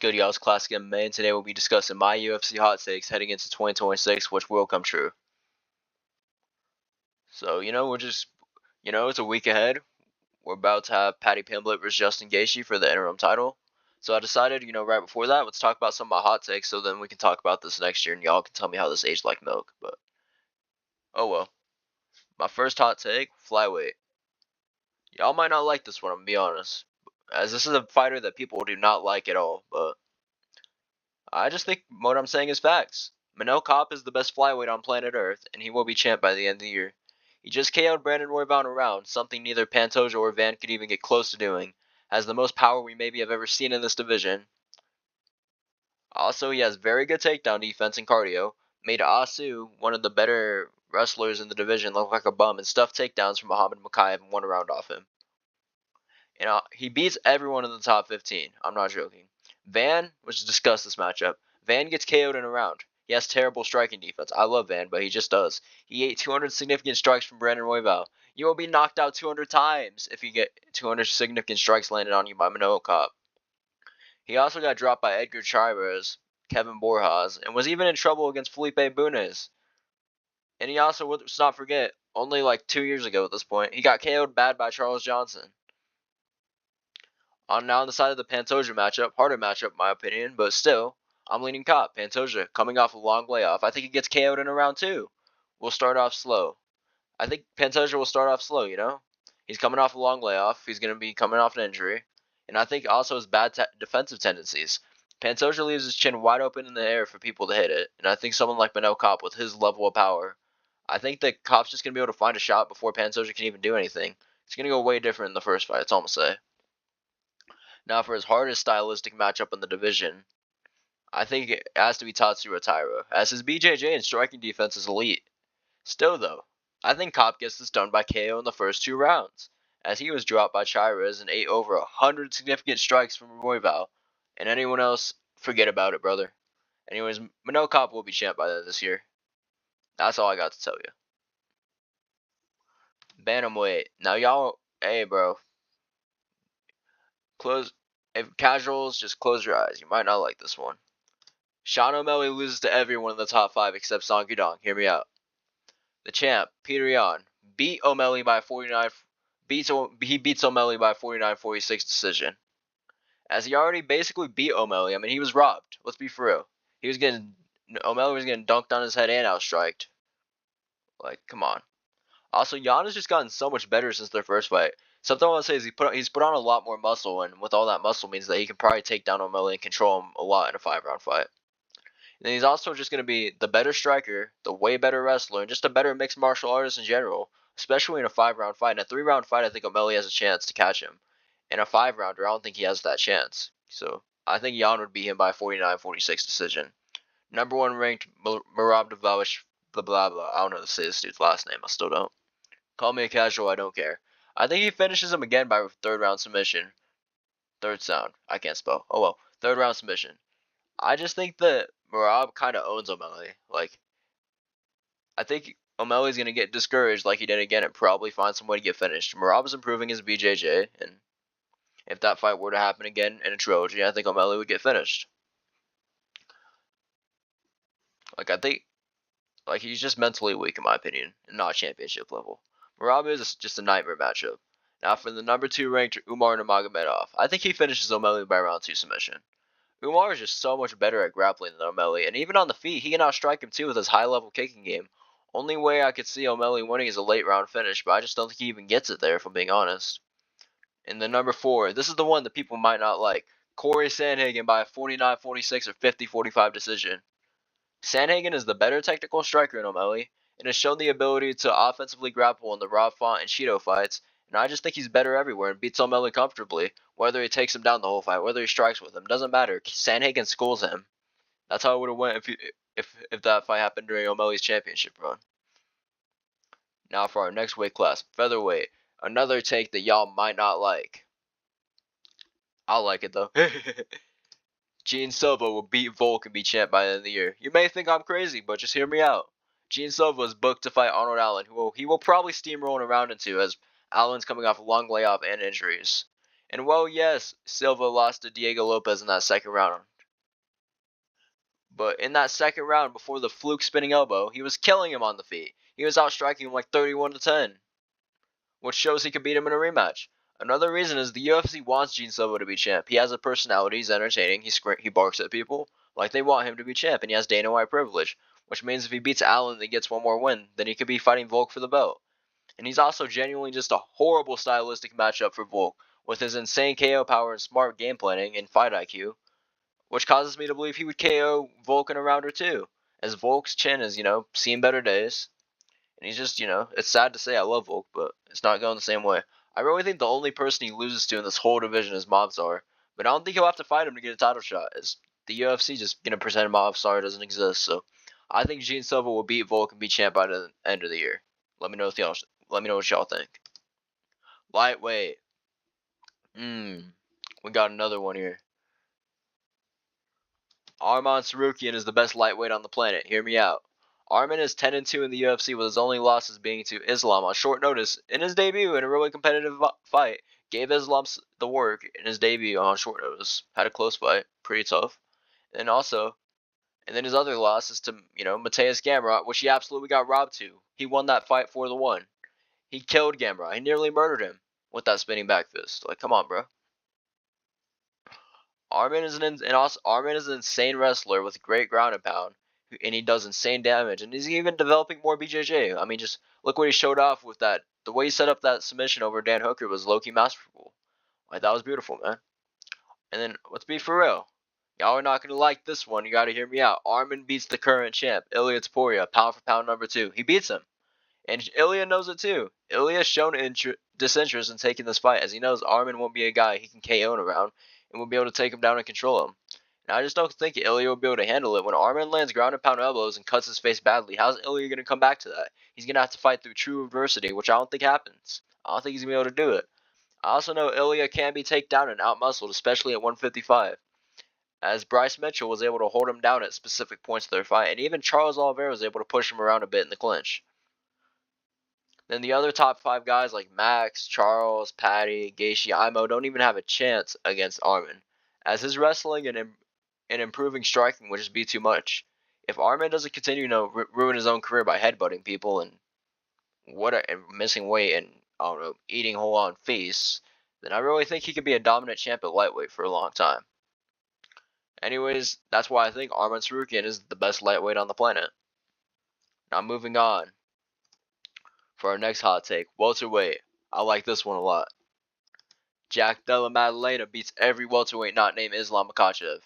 good, y'all? It's Classic MMA, and today we'll be discussing my UFC Hot Takes heading into 2026, which will come true. So, it's a week ahead. We're about to have Paddy Pimblett versus Justin Gaethje for the interim title. So I decided, right before that, let's talk about some of my hot takes so then we can talk about this next year and y'all can tell me how this aged like milk. But, oh well. My first hot take, flyweight. Y'all might not like this one, I'm gonna be honest, as this is a fighter that people do not like at all, but I just think what I'm saying is facts. Manel Kopp is the best flyweight on planet Earth, and he will be champ by the end of the year. He just KO'd Brandon Royval in a round, something neither Pantoja or Van could even get close to doing. Has the most power we maybe have ever seen in this division. Also, he has very good takedown defense and cardio. Made Asu, one of the better wrestlers in the division, look like a bum and stuffed takedowns from Muhammad Mokaev and won a round off him. He beats everyone in the top 15. I'm not joking. Van, let's discuss this matchup. Van gets KO'd in a round. He has terrible striking defense. I love Van, but he just does. He ate 200 significant strikes from Brandon Royval. You will be knocked out 200 times if you get 200 significant strikes landed on you by Manel Kopp. He also got dropped by Edgar Chivers, Kevin Borjas, and was even in trouble against Felipe Bunes. And he also, let's not forget, only like 2 years ago at this point, he got KO'd bad by Charles Johnson. On the side of the Pantoja matchup, harder matchup in my opinion, but still, I'm leaning Kopp. Pantoja coming off a long layoff. I think he gets KO'd in a round 2. We'll start off slow. I think Pantoja will start off slow, He's coming off a long layoff. He's going to be coming off an injury. And I think also his bad defensive tendencies. Pantoja leaves his chin wide open in the air for people to hit it. And I think someone like Manel Kopp with his level of power, I think that Kopp's just going to be able to find a shot before Pantoja can even do anything. It's going to go way different in the first fight, that's all I'm going to say. Now, for his hardest stylistic matchup in the division, I think it has to be Tatsuro Taira, as his BJJ and striking defense is elite. Still, though, I think Kopp gets this done by KO in the first 2 rounds, as he was dropped by Chires and ate over 100 significant strikes from Royval. And anyone else, forget about it, brother. Anyways, Manel Kopp will be champ by the end of this year. That's all I got to tell you. Bantamweight. Now, y'all, hey, bro. If casuals, just close your eyes. You might not like this one. Sean O'Malley loses to everyone in the top 5 except Song Yudong. Hear me out. The champ, Peter Yan, beat O'Malley by 49. He beats O'Malley by 49-46 decision. As he already basically beat O'Malley. I mean, he was robbed. Let's be for real. O'Malley was getting dunked on his head and outstriked. Like, come on. Also, Yan has just gotten so much better since their first fight. Something I want to say is he's put on a lot more muscle, and with all that muscle means that he can probably take down O'Malley and control him a lot in a 5-round fight. And he's also just going to be the better striker, the way better wrestler, and just a better mixed martial artist in general, especially in a 5-round fight. In a 3-round fight, I think O'Malley has a chance to catch him. In a 5-rounder, I don't think he has that chance. So I think Yan would beat him by 49-46 decision. Number 1 ranked Merab Dvalishvili, blah blah blah. I don't know how to say this dude's last name. I still don't. Call me a casual, I don't care. I think he finishes him again by 3rd round submission. 3rd sound. I can't spell. Oh well. 3rd round submission. I just think that Merab kind of owns O'Malley. Like, I think O'Malley's going to get discouraged like he did again and probably find some way to get finished. Merab is improving his BJJ, and if that fight were to happen again in a trilogy, I think O'Malley would get finished. Like, he's just mentally weak in my opinion, and not championship level. Merab is just a nightmare matchup. Now for the number 2 ranked Umar Nurmagomedov, I think he finishes O'Malley by round 2 submission. Umar is just so much better at grappling than O'Malley, and even on the feet, he can outstrike him too with his high-level kicking game. Only way I could see O'Malley winning is a late-round finish, but I just don't think he even gets it there, if I'm being honest. In the number 4, this is the one that people might not like. Corey Sandhagen by a 49-46 or 50-45 decision. Sandhagen is the better technical striker in O'Malley, and has shown the ability to offensively grapple in the Rob Font and Cheeto fights, and I just think he's better everywhere and beats O'Malley comfortably. Whether he takes him down the whole fight, whether he strikes with him, doesn't matter. Sandhagen schools him. That's how it would have went if that fight happened during O'Malley's championship run. Now for our next weight class, featherweight. Another take that y'all might not like. I'll like it though. Gene Silva will beat Volk and be champ by the end of the year. You may think I'm crazy, but just hear me out. Gene Silva is booked to fight Arnold Allen, who he will probably steamroll in a round into, as Allen's coming off a long layoff and injuries. And well, yes, Silva lost to Diego Lopez in that 2nd round. But in that second round, before the fluke spinning elbow, he was killing him on the feet. He was outstriking him like 31-10, which shows he could beat him in a rematch. Another reason is the UFC wants Gene Silva to be champ. He has a personality, he's entertaining, he barks at people like they want him to be champ, and he has Dana White privilege, which means if he beats Allen and he gets one more win, then he could be fighting Volk for the belt. And he's also genuinely just a horrible stylistic matchup for Volk, with his insane KO power and smart game planning and fight IQ, which causes me to believe he would KO Volk in a round or two, as Volk's chin has, seen better days. And he's just, it's sad to say I love Volk, but it's not going the same way. I really think the only person he loses to in this whole division is Mobsar, but I don't think he'll have to fight him to get a title shot, as the UFC just gonna pretend Mobsar doesn't exist. So I think Gene Silva will beat Volk and be champ by the end of the year. Let me know what y'all think. Lightweight. We got another one here. Arman Tsarukyan is the best lightweight on the planet. Hear me out. Arman is 10-2 in the UFC, with his only losses being to Islam on short notice in his debut in a really competitive fight. Gave Islam the work in his debut on short notice. Had a close fight, pretty tough. And then his other loss is to, Mateus Gamrot, which he absolutely got robbed to. He won that fight 4-1. He killed Gamrot. He nearly murdered him with that spinning back fist. Like, come on, bro. Arman is an insane wrestler with great ground and pound, and he does insane damage. And he's even developing more BJJ. I mean, just look what he showed off with that. The way he set up that submission over Dan Hooker was low-key masterful. Like, that was beautiful, man. And then let's be for real. Y'all are not gonna like this one. You gotta hear me out. Arman beats the current champ, Ilya Topuria, pound for pound number 2. He beats him. And Ilya knows it too. Ilya has shown disinterest in taking this fight, as he knows Arman won't be a guy he can KO in a round and will be able to take him down and control him. And I just don't think Ilya will be able to handle it. When Arman lands ground and pound elbows and cuts his face badly, how's Ilya going to come back to that? He's going to have to fight through true adversity, which I don't think happens. I don't think he's going to be able to do it. I also know Ilya can be taken down and outmuscled, especially at 155, as Bryce Mitchell was able to hold him down at specific points of their fight, and even Charles Oliveira was able to push him around a bit in the clinch. Then the other top 5 guys like Max, Charles, Patty, Gaethje, Imo don't even have a chance against Arman, as his wrestling and improving striking would just be too much. If Arman doesn't continue to ruin his own career by headbutting people and missing weight and eating whole on face, then I really think he could be a dominant champ at lightweight for a long time. Anyways, that's why I think Arman Tsarukyan is the best lightweight on the planet. Now moving on. For our next hot take, welterweight. I like this one a lot. Jack Della Maddalena beats every welterweight not named Islam Makhachev.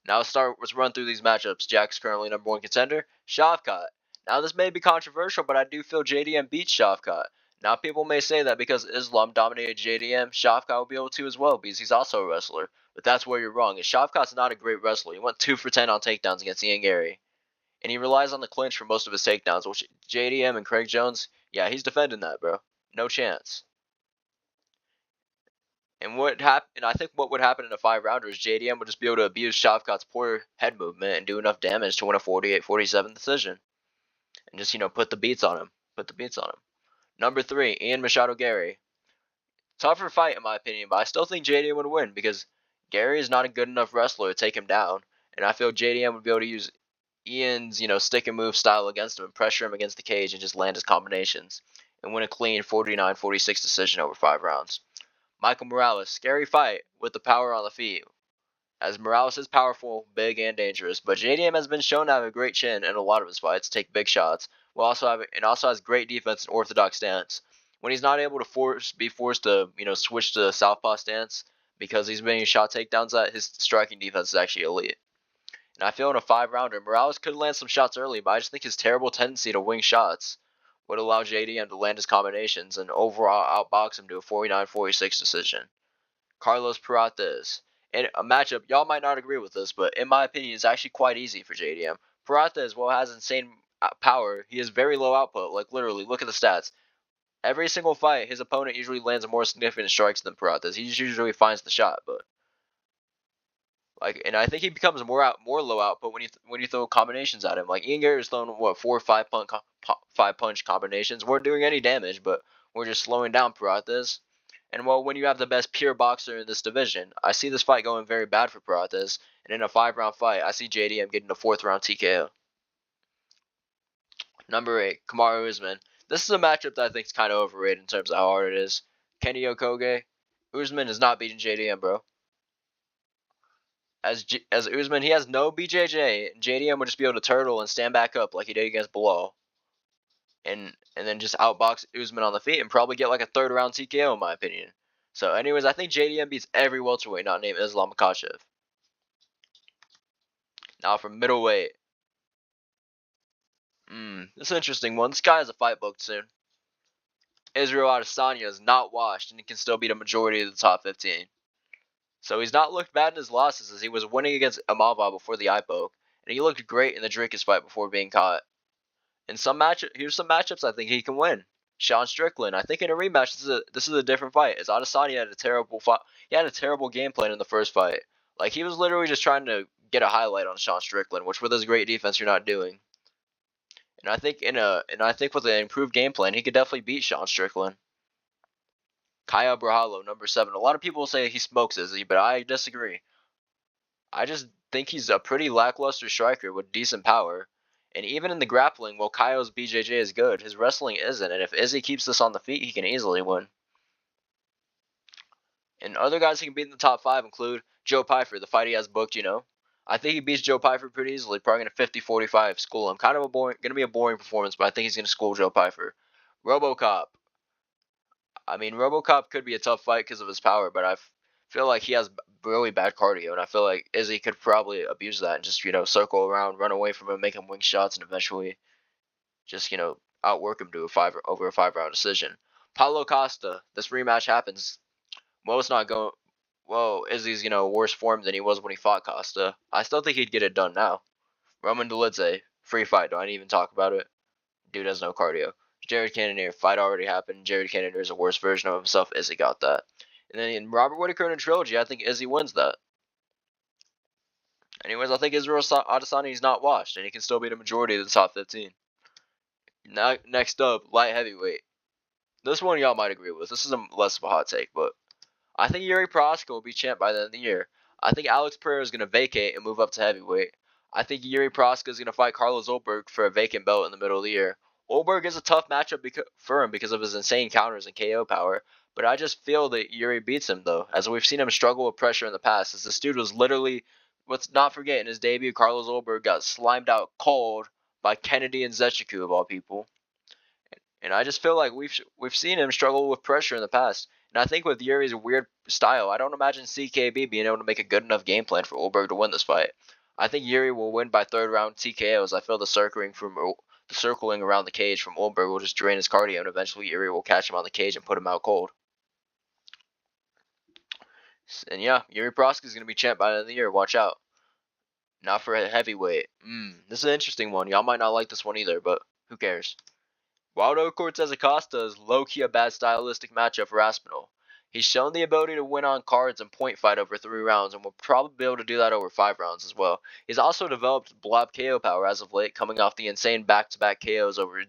Now let's run through these matchups. Jack's currently number 1 contender, Shavkat. Now this may be controversial, but I do feel JDM beats Shavkat. Now people may say that because Islam dominated JDM, Shavkat will be able to as well because he's also a wrestler. But that's where you're wrong. Shavkat's not a great wrestler. He went 2 for 10 on takedowns against Ian Gary. And he relies on the clinch for most of his takedowns, which JDM and Craig Jones, yeah, he's defending that, bro. No chance. And I think what would happen in a 5-rounder is JDM would just be able to abuse Shavkat's poor head movement and do enough damage to win a 48-47 decision. And just, put the beats on him. Number 3, Ian Machado Gary. Tougher fight in my opinion, but I still think JDM would win because Gary is not a good enough wrestler to take him down. And I feel JDM would be able to use Ian's, stick and move style against him and pressure him against the cage and just land his combinations and win a clean 49-46 decision over 5 rounds. Michael Morales, scary fight with the power on the feet, as Morales is powerful, big, and dangerous, but JDM has been shown to have a great chin in a lot of his fights, take big shots, also has great defense and orthodox stance. When he's not able to be forced to, switch to southpaw stance because he's being shot takedowns at, his striking defense is actually elite. And I feel in a 5-rounder, Morales could land some shots early, but I just think his terrible tendency to wing shots would allow JDM to land his combinations and overall outbox him to a 49-46 decision. Carlos Perates. In a matchup, y'all might not agree with this, but in my opinion, it's actually quite easy for JDM. Perates, has insane power. He has very low output. Like, literally, look at the stats. Every single fight, his opponent usually lands more significant strikes than Perates. He usually finds the shot, but and I think he becomes more low output when you throw combinations at him. Like Ian Gary is throwing 4 or 5 punch combinations. Weren't doing any damage, but we're just slowing down Perates. And well, when you have the best pure boxer in this division, I see this fight going very bad for Prates. And in a 5-round fight, I see JDM getting a 4th-round TKO. Number 8, Kamaru Usman. This is a matchup that I think is kind of overrated in terms of how hard it is. Kenny Okoge, Usman is not beating JDM, bro. As Usman, he has no BJJ, and JDM would just be able to turtle and stand back up like he did against Bilal. And then just outbox Usman on the feet and probably get like a 3rd-round TKO in my opinion. So anyways, I think JDM beats every welterweight not named Islam Makhachev. Now for middleweight. This is an interesting one. This guy has a fight booked soon. Israel Adesanya is not washed and he can still beat a majority of the top 15. So he's not looked bad in his losses as he was winning against Amava before the eye poke. And he looked great in the Dricus fight before being caught. In here's some matchups I think he can win. Sean Strickland. I think in a rematch this is a different fight. As Adesanya had a terrible fight. He had a terrible game plan in the first fight. Like he was literally just trying to get a highlight on Sean Strickland, which with his great defense you're not doing. And I think with an improved game plan, he could definitely beat Sean Strickland. Kaya Brahalo, number 7. A lot of people say he smokes Izzy, but I disagree. I just think he's a pretty lackluster striker with decent power. And even in the grappling, while Kaio's BJJ is good, his wrestling isn't. And if Izzy keeps this on the feet, he can easily win. And other guys he can beat in the top 5 include Joe Pyfer, the fight he has booked, I think he beats Joe Pyfer pretty easily, probably going to 50-45 school him. Kind of going to be a boring performance, but I think he's going to school Joe Pyfer. RoboCop. I mean, RoboCop could be a tough fight because of his power, but I feel like he has really bad cardio, and I feel like Izzy could probably abuse that and just, circle around, run away from him, make him wing shots, and eventually just, outwork him to over a 5-round decision. Paulo Costa, this rematch happens. It's not going. Well, Izzy's, worse form than he was when he fought Costa. I still think he'd get it done now. Roman Dolidze, free fight. Don't even talk about it. Dude has no cardio. Jared Cannonier, fight already happened. Jared Cannonier is a worse version of himself. Izzy got that. And then in Robert Whitaker in a trilogy, I think Izzy wins that. Anyways, I think Israel Adesanya is not washed, and he can still beat a majority of the top 15. Now, next up, light heavyweight. This one y'all might agree with. This is less of a hot take, but I think Yuri Prochazka will be champ by the end of the year. I think Alex Pereira is going to vacate and move up to heavyweight. I think Yuri Prochazka is going to fight Carlos Ulberg for a vacant belt in the middle of the year. Ulberg is a tough matchup for him because of his insane counters and KO power, but I just feel that Yuri beats him though, as we've seen him struggle with pressure in the past, as this dude was literally, let's not forget, in his debut, Carlos Ulberg got slimed out cold by Kennedy and Zechiku of all people. And I just feel like we've seen him struggle with pressure in the past. And I think with Yuri's weird style, I don't imagine CKB being able to make a good enough game plan for Ulberg to win this fight. I think Yuri will win by 3rd-round TKO, as I feel the circling around the cage from Ulberg will just drain his cardio, and eventually Yuri will catch him on the cage and put him out cold. And yeah, Yuri Prochazka is going to be champ by the end of the year. Watch out. Now for a heavyweight. This is an interesting one. Y'all might not like this one either, but who cares? Waldo Cortez Acosta is low-key a bad stylistic matchup for Aspinall. He's shown the ability to win on cards and point fight over 3 rounds, and will probably be able to do that over 5 rounds as well. He's also developed blob KO power as of late, coming off the insane back-to-back KOs over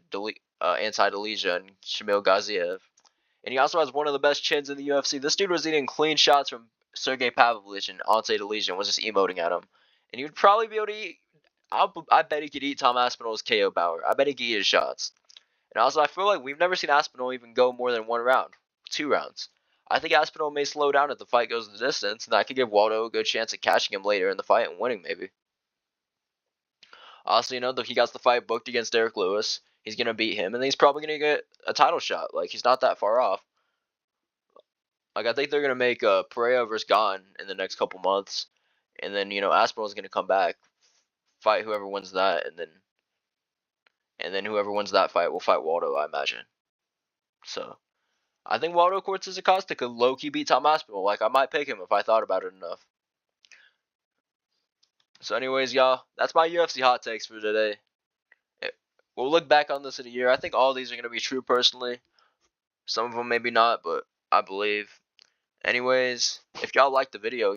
Anti-Delija and Shamil Gaziev. And he also has one of the best chins in the UFC. This dude was eating clean shots from Sergey Pavlovich and Ante-Delija and was just emoting at him. And he would probably be able to eat. I bet he could eat Tom Aspinall's KO power. I bet he could eat his shots. And also, I feel like we've never seen Aspinall even go more than 1 round, 2 rounds. I think Aspinall may slow down if the fight goes the distance, and that could give Waldo a good chance at catching him later in the fight and winning, maybe. Also, he got the fight booked against Derek Lewis. He's going to beat him, and he's probably going to get a title shot. Like, he's not that far off. Like, I think they're going to make Pereira versus Gane in the next couple months. And then, Aspinall's going to come back, fight whoever wins that, and then whoever wins that fight will fight Waldo, I imagine. So, I think Waldo Cortez Acosta could low-key beat Tom Aspinall. Like, I might pick him if I thought about it enough. So anyways, y'all, that's my UFC hot takes for today. We'll look back on this in a year. I think all these are going to be true personally. Some of them maybe not, but I believe. Anyways, if y'all liked the video,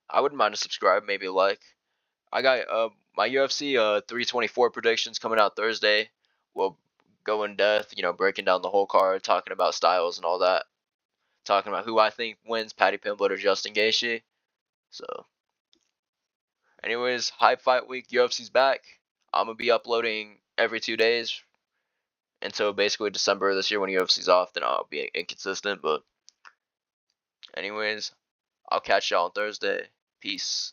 I wouldn't mind a subscribe, maybe a like. I got my UFC 324 predictions coming out Thursday. We'll go in depth, breaking down the whole card, talking about styles and all that. talking about who I think wins, Paddy Pimblett or Justin Gaethje. So, anyways, Hype Fight Week, UFC's back. I'm gonna be uploading every 2 days until basically December this year when UFC's off. Then I'll be inconsistent. But anyways, I'll catch y'all on Thursday. Peace.